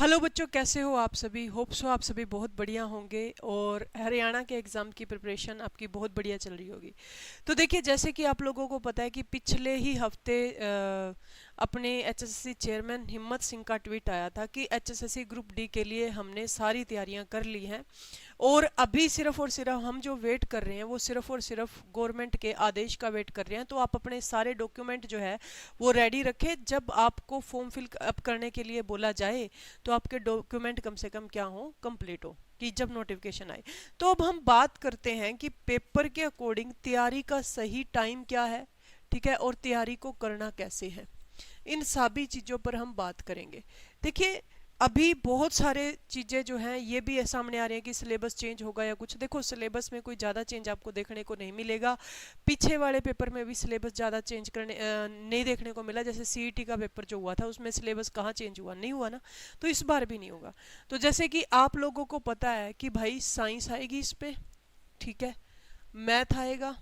Hello बच्चों, कैसे हो आप सभी। होप सो आप सभी बहुत बढ़िया होंगे और हरियाणा के एग्ज़ाम की प्रिपरेशन आपकी बहुत बढ़िया चल रही होगी। तो देखिए, जैसे कि आप लोगों को पता है कि पिछले ही हफ्ते अपने एचएसएससी चेयरमैन हिम्मत सिंह का ट्वीट आया था कि एचएसएससी ग्रुप डी के लिए हमने सारी तैयारियां कर ली हैं और अभी सिर्फ और सिर्फ हम जो वेट कर रहे हैं वो सिर्फ और सिर्फ गवर्नमेंट के आदेश का वेट कर रहे हैं। तो आप अपने सारे डॉक्यूमेंट जो है वो रेडी रखें। जब आपको फॉर्म फिल अप करने के लिए बोला जाए तो आपके डॉक्यूमेंट कम से कम क्या हो, कंप्लीट हो, कि जब नोटिफिकेशन आए। तो अब हम बात करते हैं कि पेपर के अकॉर्डिंग तैयारी का सही टाइम क्या है, ठीक है, और तैयारी को करना कैसे है। इन सभी चीज़ों पर हम बात करेंगे। देखिए, अभी बहुत सारे चीज़ें जो हैं ये भी सामने आ रही हैं कि सिलेबस चेंज होगा या कुछ। देखो, सिलेबस में कोई ज़्यादा चेंज आपको देखने को नहीं मिलेगा। पीछे वाले पेपर में भी सिलेबस ज़्यादा चेंज करने नहीं देखने को मिला। जैसे सीईटी का पेपर जो हुआ था उसमें सिलेबस कहाँ चेंज हुआ, नहीं हुआ ना। तो इस बार भी नहीं होगा। तो जैसे कि आप लोगों को पता है कि भाई साइंस आएगी इस पे, ठीक है, मैथ आएगा,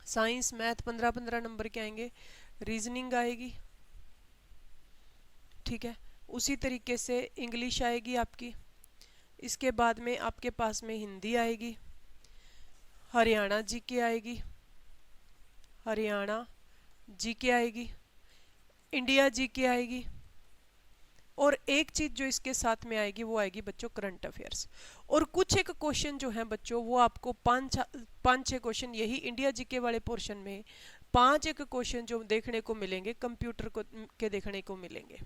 साइंस मैथ 15-15 नंबर के आएंगे, रीजनिंग आएगी, ठीक है, उसी तरीके से इंग्लिश आएगी आपकी। इसके बाद में आपके पास में हिंदी आएगी, हरियाणा जीके आएगी, हरियाणा जीके आएगी, इंडिया जीके आएगी, और एक चीज जो इसके साथ में आएगी वो आएगी बच्चों करंट अफेयर्स। और कुछ एक क्वेश्चन जो है बच्चों वो आपको पाँच छः क्वेश्चन यही इंडिया जीके वाले पोर्शन में, पांच एक क्वेश्चन जो देखने को मिलेंगे कंप्यूटर को के देखने को मिलेंगे,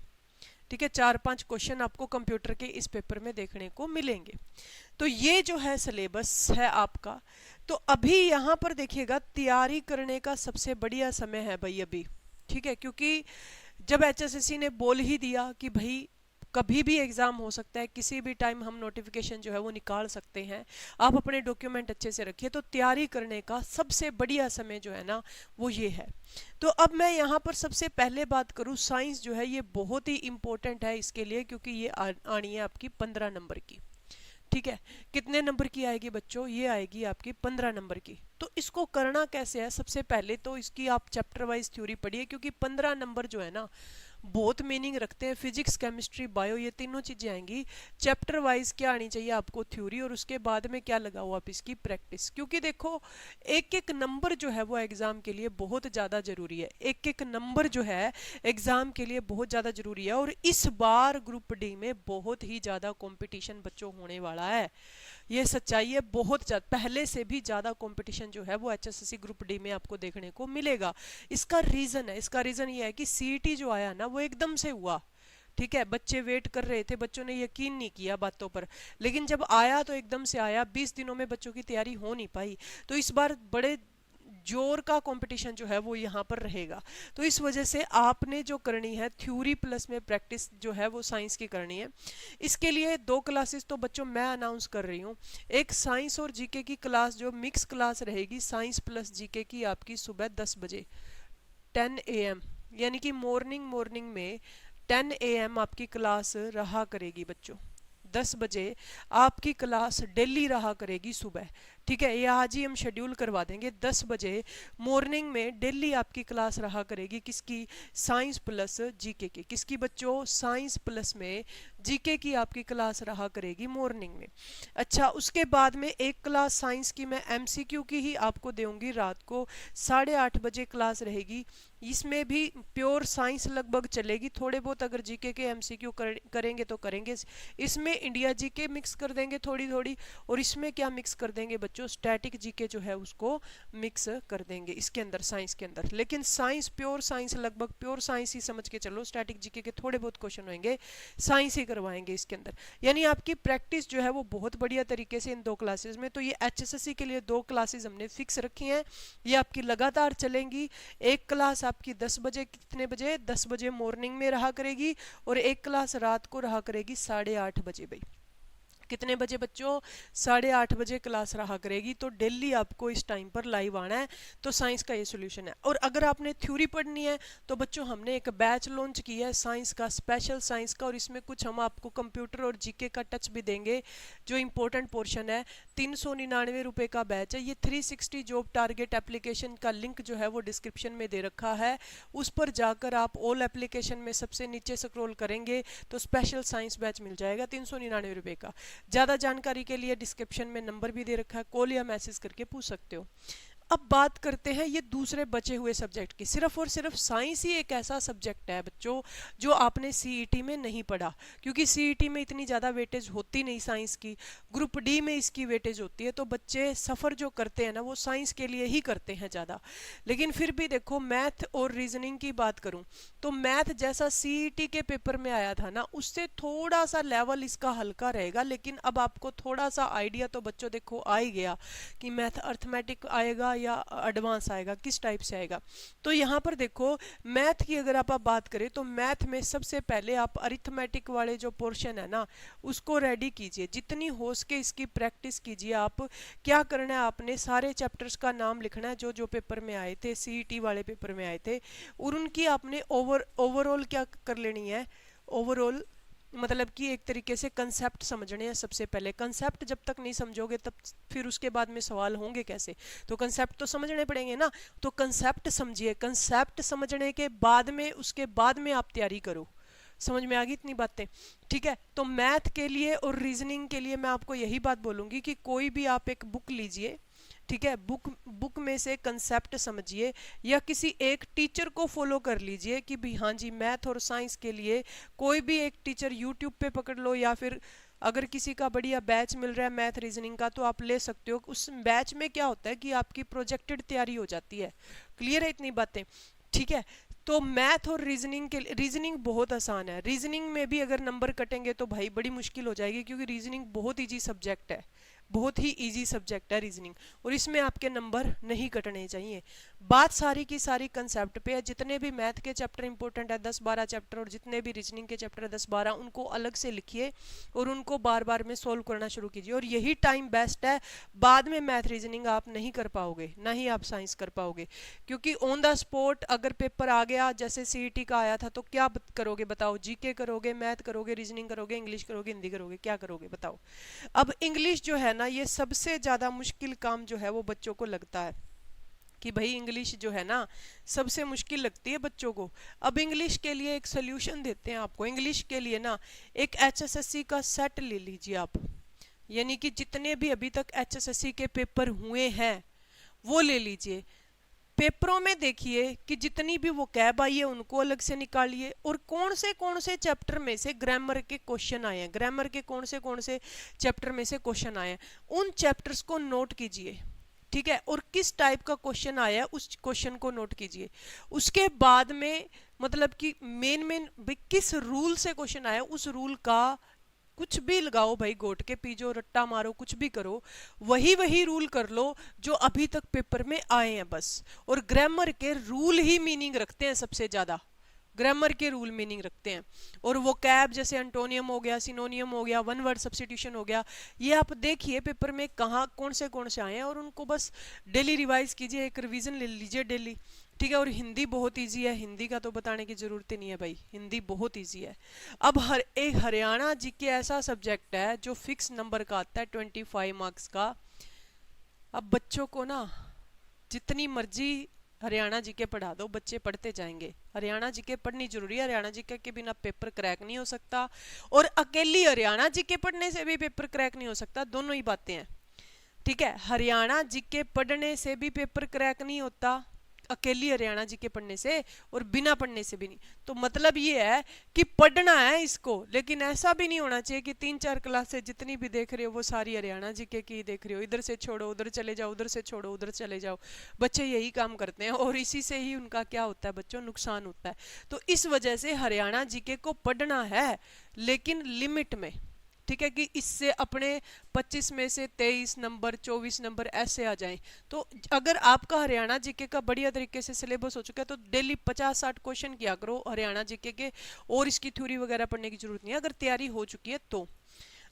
ठीक है। 4-5 क्वेश्चन आपको कंप्यूटर के इस पेपर में देखने को मिलेंगे। तो ये जो है सिलेबस है आपका। तो अभी यहाँ पर देखिएगा, तैयारी करने का सबसे बढ़िया समय है भाई अभी, ठीक है, क्योंकि जब एचएसएससी ने बोल ही दिया कि भाई कभी भी एग्जाम हो सकता है, किसी भी टाइम हम नोटिफिकेशन जो है वो निकाल सकते हैं, आप अपने डॉक्यूमेंट अच्छे से रखिए। तो तैयारी करने का सबसे बढ़िया समय जो है ना वो ये है। तो अब मैं यहाँ पर सबसे पहले बात करूँ, साइंस जो है ये बहुत ही इंपॉर्टेंट है इसके लिए, क्योंकि ये आनी है आपकी 15 नंबर की, ठीक है। कितने नंबर की आएगी बच्चों, ये आएगी आपकी 15 नंबर की। तो इसको करना कैसे है, सबसे पहले तो इसकी आप चैप्टर वाइज थ्योरी पढ़िए, क्योंकि 15 नंबर जो है ना बहुत मीनिंग रखते हैं। फिजिक्स केमिस्ट्री बायो ये तीनों चीजें आएंगी। चैप्टर वाइज क्या आनी चाहिए आपको, थ्योरी, और उसके बाद में क्या लगाओ आप इसकी प्रैक्टिस। क्योंकि देखो, एक एक नंबर जो है वो एग्जाम के लिए बहुत ज्यादा जरूरी है। एक एक नंबर जो है एग्जाम के लिए बहुत ज्यादा जरूरी है। और इस बार ग्रुप डी में बहुत ही ज्यादा कंपटीशन बच्चों होने वाला है, ये सच्चाई है। बहुत ज्यादा, पहले से भी ज्यादा कंपटीशन जो है वो एचएसएससी ग्रुप डी में आपको देखने को मिलेगा। इसका रीजन ये है कि सीईटी जो आया ना वो एकदम से हुआ, ठीक है। बच्चे वेट कर रहे थे, बच्चों ने यकीन नहीं किया बातों पर, लेकिन जब आया तो एकदम से आया। 20 दिनों में बच्चों की तैयारी हो नहीं पाई। तो इस बार बड़े जोर का कंपटीशन जो है वो यहाँ पर रहेगा। तो इस वजह से आपने जो करनी है थ्योरी प्लस में प्रैक्टिस जो है वो साइंस की करनी है। इसके लिए 2 क्लासेस तो बच्चों मैं अनाउंस कर रही हूँ। एक साइंस और जीके की क्लास जो मिक्स क्लास रहेगी, साइंस प्लस जीके की, आपकी सुबह 10 बजे 10 AM, यानी कि मॉर्निंग में 10 AM आपकी क्लास रहा करेगी बच्चों। 10 बजे आपकी क्लास डेली रहा करेगी सुबह, ठीक है। ये आज ही हम शेड्यूल करवा देंगे। 10 बजे मॉर्निंग में डेली आपकी क्लास रहा करेगी, किसकी, साइंस प्लस जीके की। किसकी बच्चों, साइंस प्लस में जीके की आपकी क्लास रहा करेगी मॉर्निंग में। अच्छा, उसके बाद में एक क्लास साइंस की मैं एमसीक्यू की ही आपको दूंगी, रात को 8:30 बजे क्लास रहेगी। इसमें भी प्योर साइंस लगभग चलेगी, थोड़े बहुत अगर जीके के एमसीक्यू करेंगे तो करेंगे। इसमें इंडिया जीके मिक्स कर देंगे थोड़ी थोड़ी, और इसमें क्या मिक्स कर देंगे बच्चों, स्टैटिक जीके जो है उसको मिक्स कर देंगे इसके अंदर, साइंस के अंदर। लेकिन साइंस प्योर साइंस, लगभग प्योर साइंस ही समझ के चलो। स्टैटिक जीके के थोड़े बहुत क्वेश्चन होंगे, साइंस ही करवाएंगे इसके अंदर। यानी आपकी प्रैक्टिस जो है वो बहुत बढ़िया तरीके से इन 2 क्लासेस में। तो ये एचएसएससी के लिए 2 क्लासेस हमने फिक्स रखी हैं, ये आपकी लगातार चलेंगी। एक क्लास आपकी 10 बजे, कितने बजे, 10 बजे मॉर्निंग में रहा करेगी, और एक क्लास रात को रहा करेगी 8:30 बजे भाई, कितने बजे बच्चों? 8:30 बजे क्लास रहा करेगी, तो डेली आपको इस टाइम पर लाइव आना है। तो साइंस का ये सोल्यूशन है। और अगर आपने थ्योरी पढ़नी है तो बच्चों हमने एक बैच लॉन्च किया है साइंस का, स्पेशल साइंस का, और इसमें कुछ हम आपको कंप्यूटर और जीके का टच भी देंगे जो इंपॉर्टेंट पोर्शन है। 399 रुपये का बैच है ये। 360 जॉब टारगेट एप्लीकेशन का लिंक जो है वो डिस्क्रिप्शन में दे रखा है, उस पर जाकर आप ऑल एप्लीकेशन में सबसे नीचे स्क्रॉल करेंगे तो स्पेशल साइंस बैच मिल जाएगा 399 रुपये का। ज़्यादा जानकारी के लिए डिस्क्रिप्शन में नंबर भी दे रखा है, कॉल या मैसेज करके पूछ सकते हो। अब बात करते हैं ये दूसरे बचे हुए सब्जेक्ट की। सिर्फ और सिर्फ साइंस ही एक ऐसा सब्जेक्ट है बच्चों जो आपने सीईटी में नहीं पढ़ा, क्योंकि सीईटी में इतनी ज़्यादा वेटेज होती नहीं साइंस की, ग्रुप डी में इसकी वेटेज होती है। तो बच्चे सफ़र जो करते हैं ना वो साइंस के लिए ही करते हैं ज़्यादा। लेकिन फिर भी देखो, मैथ और रीजनिंग की बात करूँ तो मैथ जैसा सीईटी के पेपर में आया था ना, उससे थोड़ा सा लेवल इसका हल्का रहेगा। लेकिन अब आपको थोड़ा सा आइडिया तो बच्चों देखो आ ही गया कि मैथ अर्थमेटिक आएगा या एडवांस आएगा, किस टाइप से आएगा। तो यहाँ पर देखो, मैथ की अगर आप बात करें तो मैथ में सबसे पहले आप अरिथमेटिक वाले जो पोर्शन है ना उसको रेडी कीजिए, जितनी हो सके इसकी प्रैक्टिस कीजिए। आप क्या करना है, आपने सारे चैप्टर्स का नाम लिखना है जो जो पेपर में आए थे, सीईटी वाले पेपर में आए थे, और उनकी आपने ओवरऑल क्या कर लेनी है, ओवरऑल मतलब कि एक तरीके से कंसेप्ट समझने हैं। सबसे पहले कंसेप्ट जब तक नहीं समझोगे तब फिर उसके बाद में सवाल होंगे कैसे, तो कंसेप्ट तो समझने पड़ेंगे ना। तो कंसेप्ट समझिए, कंसेप्ट समझने के बाद में उसके बाद में आप तैयारी करो। समझ में आ गई इतनी बातें? ठीक है। तो मैथ के लिए और रीजनिंग के लिए मैं आपको यही बात बोलूँगी कि कोई भी आप एक बुक लीजिए, ठीक है, बुक में से कंसेप्ट समझिए, या किसी एक टीचर को फॉलो कर लीजिए कि भी हाँ जी मैथ और साइंस के लिए कोई भी एक टीचर यूट्यूब पे पकड़ लो, या फिर अगर किसी का बढ़िया बैच मिल रहा है मैथ रीजनिंग का तो आप ले सकते हो। उस बैच में क्या होता है कि आपकी प्रोजेक्टेड तैयारी हो जाती है। क्लियर है इतनी बातें? ठीक है। तो मैथ और रीजनिंग के लिए, रीजनिंग बहुत आसान है। रीजनिंग में भी अगर नंबर कटेंगे तो भाई बड़ी मुश्किल हो जाएगी, क्योंकि रीजनिंग बहुत ईजी सब्जेक्ट है, बहुत ही इजी सब्जेक्ट है रीजनिंग, और इसमें आपके नंबर नहीं कटने चाहिए। बात सारी की सारी कंसेप्ट पे है। जितने भी मैथ के चैप्टर इंपॉर्टेंट है 10-12 चैप्टर, और जितने भी रीजनिंग के चैप्टर 10-12, उनको अलग से लिखिए और उनको बार बार में सोल्व करना शुरू कीजिए। और यही टाइम बेस्ट है, बाद में मैथ रीजनिंग आप नहीं कर पाओगे, ना ही आप साइंस कर पाओगे, क्योंकि ऑन द स्पॉट अगर पेपर आ गया जैसे सीईटी का आया था तो क्या करोगे बताओ? जीके करोगे, मैथ करोगे, रीजनिंग करोगे, इंग्लिश करोगे, हिंदी करोगे, क्या करोगे बताओ? अब इंग्लिश जो है ना, ये सबसे ज़्यादा मुश्किल काम जो है वो बच्चों को लगता है कि भाई इंग्लिश जो है ना सबसे मुश्किल लगती है बच्चों को। अब इंग्लिश के लिए एक सोल्यूशन देते हैं आपको। इंग्लिश के लिए ना एक एचएसएससी का सेट ले लीजिए आप, यानी कि जितने भी अभी तक एचएसएससी के पेपर हुए हैं वो ले लीजिए। पेपरों में देखिए कि जितनी भी वो कैब आई है उनको अलग से निकालिए, और कौन से चैप्टर में से ग्रामर के क्वेश्चन आए हैं, ग्रामर के कौन से चैप्टर में से क्वेश्चन आए हैं, उन चैप्टर्स को नोट कीजिए। ठीक है। और किस टाइप का क्वेश्चन आया है उस क्वेश्चन को नोट कीजिए। उसके बाद में मतलब कि मेन किस रूल से क्वेश्चन आया उस रूल का कुछ भी लगाओ भाई, गोट के पीजो, रट्टा मारो, कुछ भी करो, वही रूल कर लो जो अभी तक पेपर में आए हैं बस। और ग्रामर के रूल ही मीनिंग रखते हैं, सबसे ज्यादा ग्रामर के रूल मीनिंग रखते हैं। और वो कैब जैसे एंटोनियम हो गया, सिनोनियम हो गया, वन वर्ड सब्स्टिट्यूशन हो गया, ये आप देखिए पेपर में कहाँ कौन से आए हैं, और उनको बस डेली रिवाइज कीजिए, एक रिवीजन ले लीजिए डेली। ठीक है। और हिंदी बहुत इजी है, हिंदी का तो बताने की जरूरत ही नहीं है भाई, हिंदी बहुत इजी है। अब हरियाणा जीके ऐसा सब्जेक्ट है जो फिक्स नंबर का आता है 25 मार्क्स का। अब बच्चों को ना जितनी मर्जी हरियाणा जीके पढ़ा दो, बच्चे पढ़ते जाएंगे। हरियाणा जीके पढ़नी जरूरी है, हरियाणा जीके के बिना पेपर क्रैक नहीं हो सकता, और अकेली हरियाणा जीके पढ़ने से भी पेपर क्रैक नहीं हो सकता, दोनों ही बातें हैं। ठीक है। हरियाणा जीके पढ़ने से भी पेपर क्रैक नहीं होता, अकेली हरियाणा जीके पढ़ने से, और बिना पढ़ने से भी नहीं। तो मतलब ये है कि पढ़ना है इसको, लेकिन ऐसा भी नहीं होना चाहिए कि 3-4 क्लासेस जितनी भी देख रहे हो वो सारी हरियाणा जीके की देख रहे हो, इधर से छोड़ो उधर चले जाओ, उधर से छोड़ो उधर चले जाओ। बच्चे यही काम करते हैं, और इसी से ही उनका क्या होता है बच्चों, नुकसान होता है। तो इस वजह से हरियाणा जीके को पढ़ना है, लेकिन लिमिट में। ठीक है, कि इससे अपने 25 में से 23 नंबर 24 नंबर ऐसे आ जाएं। तो अगर आपका हरियाणा जीके का बढ़िया तरीके से सिलेबस हो चुका है तो डेली 50-60 क्वेश्चन किया करो हरियाणा जीके के, और इसकी थ्योरी वगैरह पढ़ने की जरूरत नहीं है अगर तैयारी हो चुकी है तो।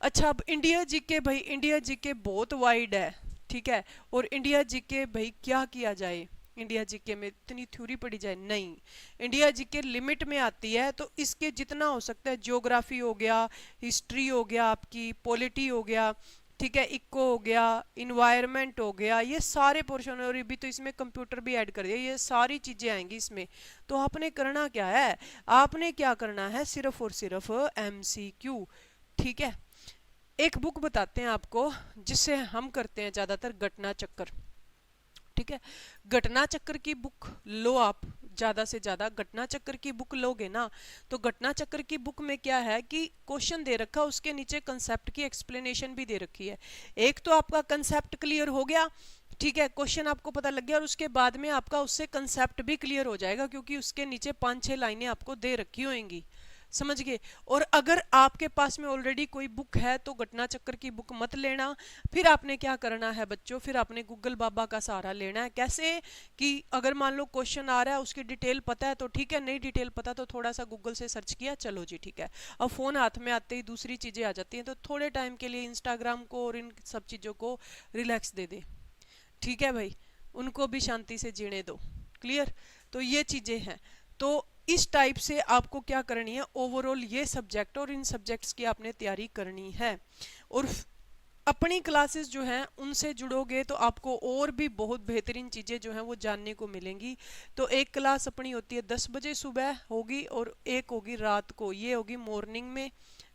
अच्छा, अब इंडिया जीके भाई, इंडिया जीके बहुत वाइड है, ठीक है। और इंडिया जीके भाई क्या किया जाए, इंडिया जीके में इतनी थ्योरी पढ़ी जाए, नहीं। इंडिया जीके लिमिट में आती है, तो इसके जितना हो सकता है, ज्योग्राफी हो गया, हिस्ट्री हो गया, आपकी पॉलिटी हो गया, ठीक है, इको हो गया, इन्वायरमेंट हो गया, ये सारे पोर्शन, और भी तो इसमें कंप्यूटर भी ऐड कर दिया, ये सारी चीजें आएंगी इसमें। तो आपने करना क्या है, आपने क्या करना है, सिर्फ और सिर्फ MCQ, ठीक है। एक बुक बताते हैं आपको जिससे हम करते हैं ज्यादातर, घटना चक्कर, ठीक है। घटना चक्कर की बुक लो आप, ज्यादा से ज्यादा घटना चक्कर की बुक लोगे ना, तो घटना चक्कर की बुक में क्या है कि क्वेश्चन दे रखा, उसके नीचे कंसेप्ट की एक्सप्लेनेशन भी दे रखी है। एक तो आपका कंसेप्ट क्लियर हो गया, ठीक है, क्वेश्चन आपको पता लग गया, और उसके बाद में आपका उससे कंसेप्ट भी क्लियर हो जाएगा, क्योंकि उसके नीचे 5-6 लाइनें आपको दे रखी होंगी, समझ गए। और अगर आपके पास में ऑलरेडी कोई बुक है तो घटना चक्कर की बुक मत लेना। फिर आपने क्या करना है बच्चों, फिर आपने गूगल बाबा का सहारा लेना है। कैसे कि अगर मान लो क्वेश्चन आ रहा है, उसकी डिटेल पता है तो ठीक है, नहीं डिटेल पता तो थोड़ा सा गूगल से सर्च किया, चलो जी ठीक है। अब फोन हाथ में आते ही दूसरी चीजें आ जाती हैं, तो थोड़े टाइम के लिए इंस्टाग्राम को और इन सब चीजों को रिलैक्स दे दे, ठीक है भाई, उनको भी शांति से जीने दो। क्लियर, तो ये चीजें हैं। तो इस टाइप से आपको क्या करनी है, ओवरऑल ये सब्जेक्ट और इन सब्जेक्ट्स की आपने तैयारी करनी है। और अपनी क्लासेस जो हैं उनसे जुड़ोगे तो आपको और भी बहुत बेहतरीन चीज़ें जो हैं वो जानने को मिलेंगी। तो एक क्लास अपनी होती है 10 बजे सुबह होगी, और एक होगी रात को, ये होगी मॉर्निंग में,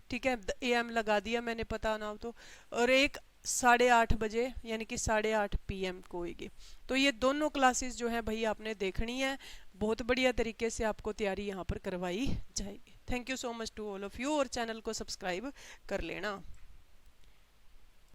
ठीक है, AM लगा दिया मैंने, पता ना हो तो। और एक 8:30 बजे यानी कि 8:30 PM को होगी। तो ये दोनों क्लासेस जो है भाई आपने देखनी है, बहुत बढ़िया तरीके से आपको तैयारी यहाँ पर करवाई जाएगी। Thank you so much to all of you, और चैनल को सब्सक्राइब कर लेना।